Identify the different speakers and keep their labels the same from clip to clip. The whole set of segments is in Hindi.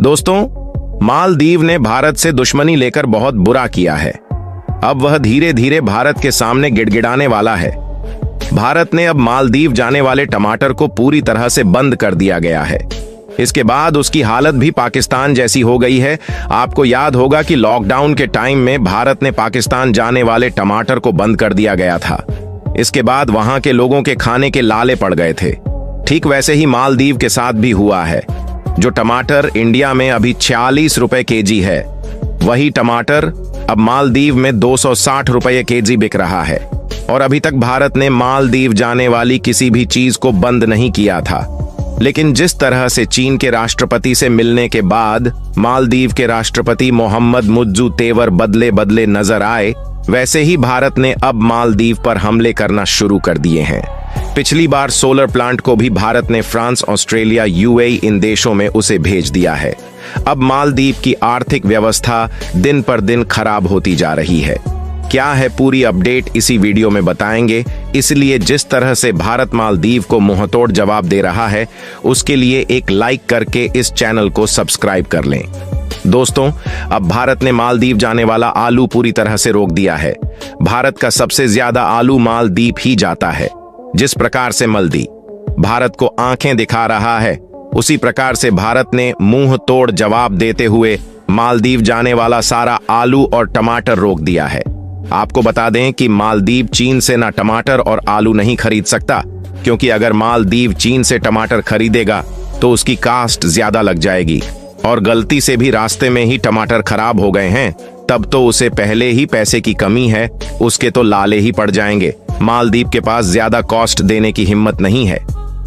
Speaker 1: दोस्तों, मालदीव ने भारत से दुश्मनी लेकर बहुत बुरा किया है। अब वह धीरे धीरे भारत के सामने गिड़गिड़ाने वाला है। भारत ने अब मालदीव जाने वाले टमाटर को पूरी तरह से बंद कर दिया गया है। इसके बाद उसकी हालत भी पाकिस्तान जैसी हो गई है। आपको याद होगा कि लॉकडाउन के टाइम में भारत ने पाकिस्तान जाने वाले टमाटर को बंद कर दिया गया था। इसके बाद वहां के लोगों के खाने के लाले पड़ गए थे। ठीक वैसे ही मालदीव के साथ भी हुआ है। जो टमाटर इंडिया में अभी 46 रुपए केजी है, वही टमाटर अब मालदीव में 260 रुपए केजी बिक रहा है। और अभी तक भारत ने मालदीव जाने वाली किसी भी चीज को बंद नहीं किया था। लेकिन जिस तरह से चीन के राष्ट्रपति से मिलने के बाद मालदीव के राष्ट्रपति मोहम्मद मुज्जू तेवर बदले बदले नजर आए, वैसे ही भारत ने अब मालदीव पर हमले करना शुरू कर दिए हैं। पिछली बार सोलर प्लांट को भी भारत ने फ्रांस, ऑस्ट्रेलिया, यूएई इन देशों में उसे भेज दिया है। अब मालदीव की आर्थिक व्यवस्था दिन पर दिन खराब होती जा रही है। क्या है पूरी अपडेट इसी वीडियो में बताएंगे, इसलिए जिस तरह से भारत मालदीव को मुंहतोड़ जवाब दे रहा है, उसके लिए एक लाइक करके इस चैनल को सब्सक्राइब कर लें। दोस्तों, अब भारत ने मालदीव जाने वाला आलू पूरी तरह से रोक दिया है। भारत का सबसे ज्यादा आलू मालदीव ही जाता है। जिस प्रकार से मालदीव भारत को आंखें दिखा रहा है, उसी प्रकार से भारत ने मुंह तोड़ जवाब देते हुए मालदीव जाने वाला सारा आलू और टमाटर रोक दिया है। आपको बता दें कि मालदीव चीन से ना टमाटर और आलू नहीं खरीद सकता, क्योंकि अगर मालदीव चीन से टमाटर खरीदेगा तो उसकी कास्ट ज्यादा लग जाएगी। और गलती से भी रास्ते में ही टमाटर खराब हो गए हैं, तब तो उसे पहले ही पैसे की कमी है, उसके तो लाले ही पड़ जाएंगे। मालदीव के पास ज्यादा कॉस्ट देने की हिम्मत नहीं है,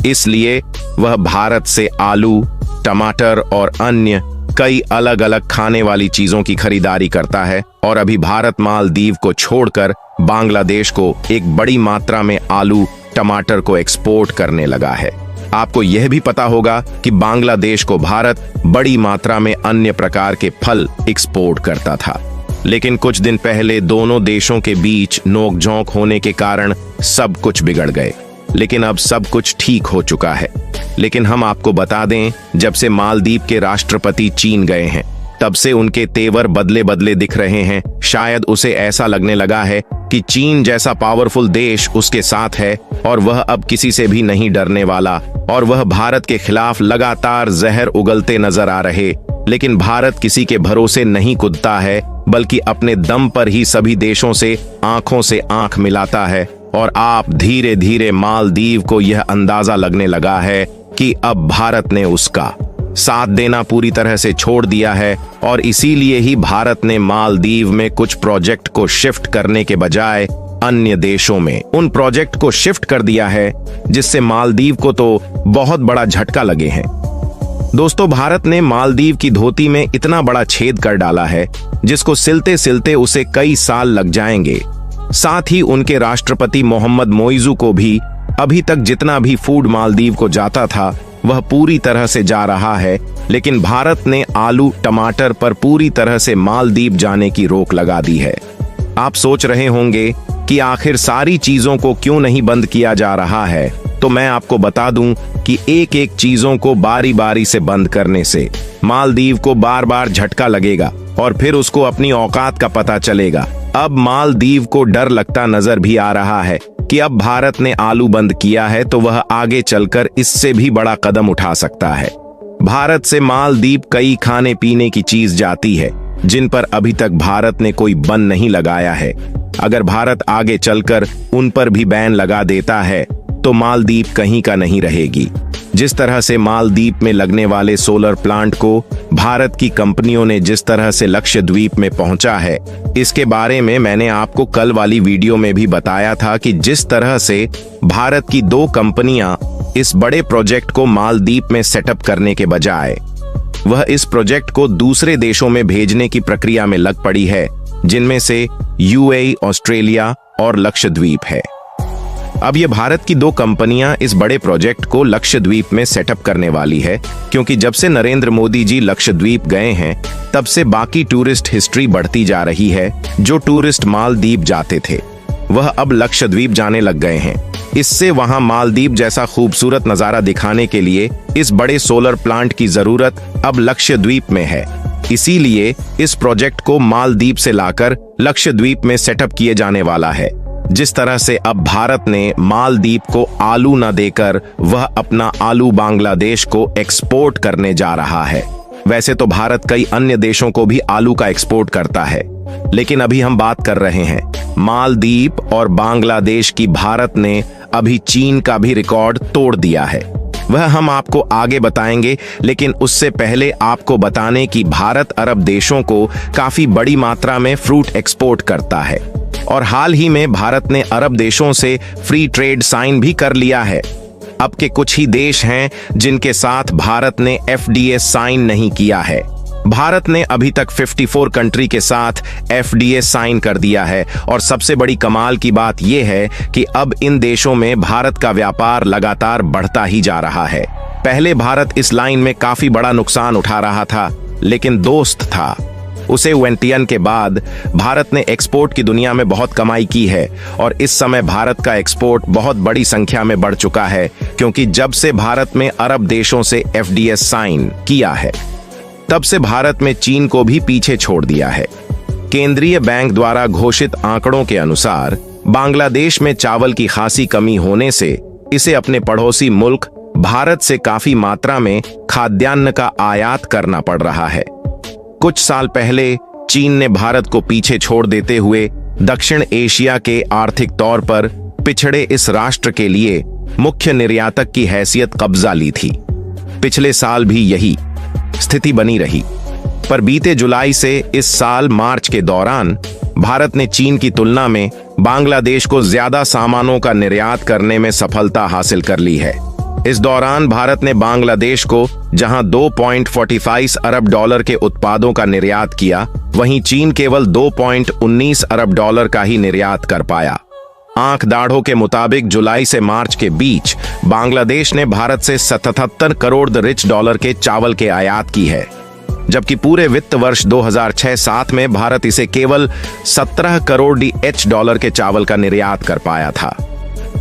Speaker 1: इसलिए वह भारत से आलू, टमाटर और अन्य कई अलग अलग खाने वाली चीजों की खरीदारी करता है। और अभी भारत मालदीव को छोड़कर बांग्लादेश को एक बड़ी मात्रा में आलू, टमाटर को एक्सपोर्ट करने लगा है। आपको यह भी पता होगा कि बांग्लादेश को भारत बड़ी मात्रा में अन्य प्रकार के फल एक्सपोर्ट करता था। लेकिन कुछ दिन पहले दोनों देशों के बीच नोकझोंक होने के कारण सब कुछ बिगड़ गए। लेकिन अब सब कुछ ठीक हो चुका है। लेकिन हम आपको बता दें, जब से मालदीव के राष्ट्रपति चीन गए हैं, तब से उनके तेवर बदले बदले दिख रहे हैं। शायद उसे ऐसा लगने लगा है कि चीन जैसा पावरफुल देश उसके साथ है और वह अब किसी से भी नहीं डरने वाला। और वह भारत के खिलाफ लगातार जहर उगलते नजर आ रहे। लेकिन भारत किसी के भरोसे नहीं कूदता है, बल्कि अपने दम पर ही सभी देशों से आंखों से आंख मिलाता है। और आप धीरे धीरे मालदीव को यह अंदाजा लगने लगा है कि अब भारत ने उसका साथ देना पूरी तरह से छोड़ दिया है। और इसीलिए ही भारत ने मालदीव में कुछ प्रोजेक्ट को शिफ्ट करने के बजाय अन्य देशों में उन प्रोजेक्ट को शिफ्ट कर दिया है, जिससे मालदीव को तो बहुत बड़ा झटका लगे हैं। दोस्तों, भारत ने मालदीव की धोती में इतना बड़ा छेद कर डाला है, जिसको सिलते सिलते उसे कई साल लग जाएंगे। साथ ही उनके राष्ट्रपति मोहम्मद मोइजू को भी अभी तक जितना भी फूड मालदीव को जाता था, वह पूरी तरह से जा रहा है। लेकिन भारत ने आलू, टमाटर पर पूरी तरह से मालदीव जाने की रोक लगा दी है। आप सोच रहे होंगे कि आखिर सारी चीजों को क्यों नहीं बंद किया जा रहा है, तो मैं आपको बता दूं कि एक एक चीजों को बारी बारी से बंद करने से मालदीव को बार बार झटका लगेगा और फिर उसको अपनी औकात का पता चलेगा। अब मालदीव को डर लगता नजर भी आ रहा है कि अब भारत ने आलू बंद किया है तो वह आगे चलकर इससे भी बड़ा कदम उठा सकता है। भारत से मालदीव कई खाने पीने की चीज जाती है, जिन पर अभी तक भारत ने कोई बैन नहीं लगाया है। अगर भारत आगे चलकर उन पर भी बैन लगा देता है तो मालदीव कहीं का नहीं रहेगी। जिस तरह से मालदीव में लगने वाले सोलर प्लांट को भारत की कंपनियों ने जिस तरह से लक्षद्वीप में पहुंचा है, इसके बारे में मैंने आपको कल वाली वीडियो में भी बताया था कि जिस तरह से भारत की 2 कंपनियां इस बड़े प्रोजेक्ट को मालदीव में सेटअप करने के बजाय वह इस प्रोजेक्ट को दूसरे देशों में भेजने की प्रक्रिया में लग पड़ी है, जिनमें से यूएई, ऑस्ट्रेलिया और लक्षद्वीप है। अब ये भारत की 2 कंपनियां इस बड़े प्रोजेक्ट को लक्षद्वीप में सेटअप करने वाली है, क्योंकि जब से नरेंद्र मोदी जी लक्षद्वीप गए हैं, तब से बाकी टूरिस्ट हिस्ट्री बढ़ती जा रही है। जो टूरिस्ट मालदीव जाते थे, वह अब लक्षद्वीप जाने लग गए हैं। इससे वहां मालदीव जैसा खूबसूरत नजारा दिखाने के लिए इस बड़े सोलर प्लांट की जरूरत अब लक्षद्वीप में है। इसीलिए इस प्रोजेक्ट को मालदीव से लाकर लक्षद्वीप में सेटअप किए जाने वाला है। जिस तरह से अब भारत ने मालदीव को आलू न देकर वह अपना आलू बांग्लादेश को एक्सपोर्ट करने जा रहा है। वैसे तो भारत कई अन्य देशों को भी आलू का एक्सपोर्ट करता है, लेकिन अभी हम बात कर रहे हैं मालदीव और बांग्लादेश की। भारत ने अभी चीन का भी रिकॉर्ड तोड़ दिया है, वह हम आपको आगे बताएंगे। लेकिन उससे पहले आपको बताने कि भारत अरब देशों को काफी बड़ी मात्रा में फ्रूट एक्सपोर्ट करता है और हाल ही में भारत ने अरब देशों से फ्री ट्रेड साइन भी कर लिया है। अब के कुछ ही देश हैं जिनके साथ भारत ने एफडीए साइन नहीं किया है। भारत ने अभी तक 54 कंट्री के साथ एफडीए साइन कर दिया है और सबसे बड़ी कमाल की बात यह है कि अब इन देशों में भारत का व्यापार लगातार बढ़ता ही जा रहा है। पहले भारत इस लाइन में काफी बड़ा नुकसान उठा रहा था, लेकिन दोस्त था उसे वेंटियन के बाद भारत ने एक्सपोर्ट की दुनिया में बहुत कमाई की है और इस समय भारत का एक्सपोर्ट बहुत बड़ी संख्या में बढ़ चुका है, क्योंकि जब से भारत में अरब देशों से एफडीए साइन किया है तब से भारत में चीन को भी पीछे छोड़ दिया है। केंद्रीय बैंक द्वारा घोषित आंकड़ों के अनुसार बांग्लादेश में चावल की खासी कमी होने से इसे अपने पड़ोसी मुल्क भारत से काफी मात्रा में खाद्यान्न का आयात करना पड़ रहा है। कुछ साल पहले चीन ने भारत को पीछे छोड़ देते हुए दक्षिण एशिया के आर्थिक तौर पर पिछड़े इस राष्ट्र के लिए मुख्य निर्यातक की हैसियत कब्जा ली थी। पिछले साल भी यही स्थिति बनी रही, पर बीते जुलाई से इस साल मार्च के दौरान भारत ने चीन की तुलना में बांग्लादेश को ज्यादा सामानों का निर्यात करने में सफलता हासिल कर ली है। इस दौरान भारत ने बांग्लादेश को जहां 2.45 अरब डॉलर के उत्पादों का निर्यात किया, वहीं चीन केवल 2.19 अरब डॉलर का ही निर्यात कर पाया। आंख दाढ़ों के मुताबिक जुलाई से मार्च के बीच बांग्लादेश ने भारत से 77 करोड़ रिच डॉलर के चावल के आयात की है, जबकि पूरे वित्त वर्ष 2006-07 में भारत इसे केवल 17 करोड़ डॉलर के चावल का निर्यात कर पाया था।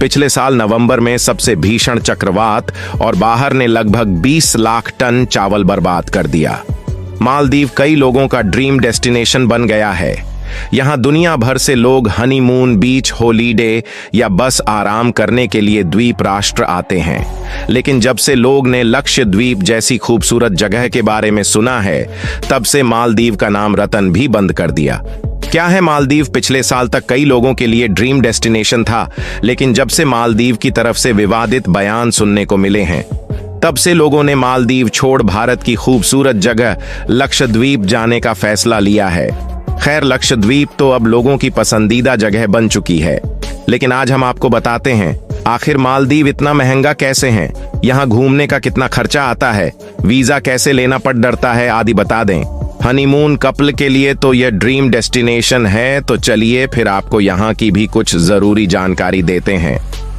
Speaker 1: पिछले साल नवंबर में सबसे भीषण चक्रवात और बाहर ने लगभग 20 लाख टन चावल बर्बाद कर दिया। मालदीव कई लोगों का ड्रीम डेस्टिनेशन बन गया है। यहाँ दुनिया भर से लोग हनीमून, बीच हॉलीडे या बस आराम करने के लिए द्वीप राष्ट्र आते हैं। लेकिन जब से लोग ने लक्षद्वीप जैसी खूबसूरत जगह के बारे में सुना है, तब से मालदीव का नाम रतन भी बंद कर दिया। क्या है मालदीव पिछले साल तक कई लोगों के लिए ड्रीम डेस्टिनेशन था, लेकिन जब से मालदीव की तरफ से विवादित बयान सुनने को मिले हैं, तब से लोगों ने मालदीव छोड़ भारत की खूबसूरत जगह लक्षद्वीप जाने का फैसला लिया है। खैर, लक्षद्वीप तो अब लोगों की पसंदीदा जगह बन चुकी है, लेकिन आज हम आपको बताते हैं आखिर मालदीव इतना महंगा कैसे है, यहाँ घूमने का कितना खर्चा आता है, वीजा कैसे लेना पड़ डरता है आदि बता दें। हनीमून कपल के लिए तो यह ड्रीम डेस्टिनेशन है, तो चलिए फिर आपको यहाँ की भी कुछ जरूरी जानकारी देते हैं।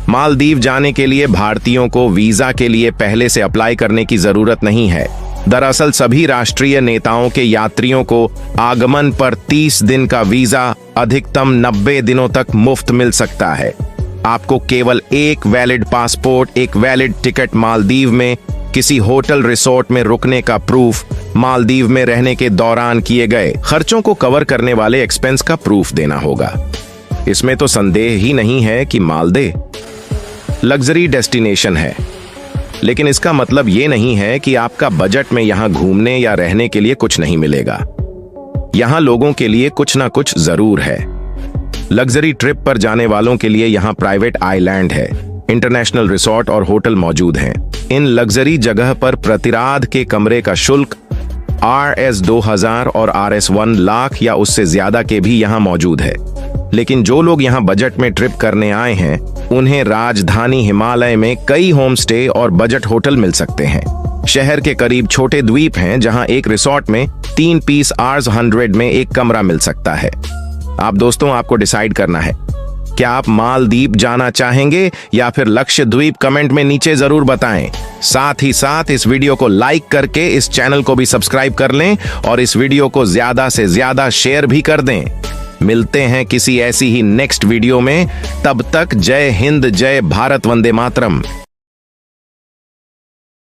Speaker 1: मालदीव जाने के लिए भारतीयों को वीजा के लिए पहले से अप्लाई करने की जरूरत नहीं है। दरअसल सभी राष्ट्रीय नेताओं के यात्रियों को आगमन पर 30 दिन का वीजा अधिकतम 90 दिनों तक मुफ्त मिल सकता है। आपको केवल एक वैलिड पासपोर्ट, एक वैलिड टिकट, मालदीव में किसी होटल रिसोर्ट में रुकने का प्रूफ, मालदीव में रहने के दौरान किए गए खर्चों को कवर करने वाले एक्सपेंस का प्रूफ देना होगा। इसमें तो संदेह ही नहीं है कि मालदीव लग्जरी डेस्टिनेशन है, लेकिन इसका मतलब ये नहीं है कि आपका बजट में यहां घूमने या रहने के लिए कुछ नहीं मिलेगा। यहां लोगों के लिए कुछ ना कुछ जरूर है। लग्जरी ट्रिप पर जाने वालों के लिए यहां प्राइवेट आइलैंड है, इंटरनेशनल रिसोर्ट और होटल मौजूद हैं। इन लग्जरी जगह पर प्रतिरात के कमरे का शुल्क RS-2000 और RS-1 लाख या उससे ज्यादा के भी यहां मौजूद है। लेकिन जो लोग यहां बजट में ट्रिप करने आए हैं, उन्हें राजधानी हिमालय में कई होम स्टे और बजट होटल मिल सकते हैं। शहर के करीब छोटे द्वीप हैं जहां एक रिसोर्ट में 3 पीस RS-100 में एक कमरा मिल सकता है। आप दोस्तों, आपको डिसाइड करना है, क्या आप मालदीव जाना चाहेंगे या फिर लक्षद्वीप? कमेंट में नीचे जरूर बताएं। साथ ही साथ इस वीडियो को लाइक करके इस चैनल को भी सब्सक्राइब कर लें और इस वीडियो को ज्यादा से ज्यादा शेयर भी कर दें। मिलते हैं किसी ऐसी ही नेक्स्ट वीडियो में। तब तक जय हिंद, जय भारत, वंदे मातरम।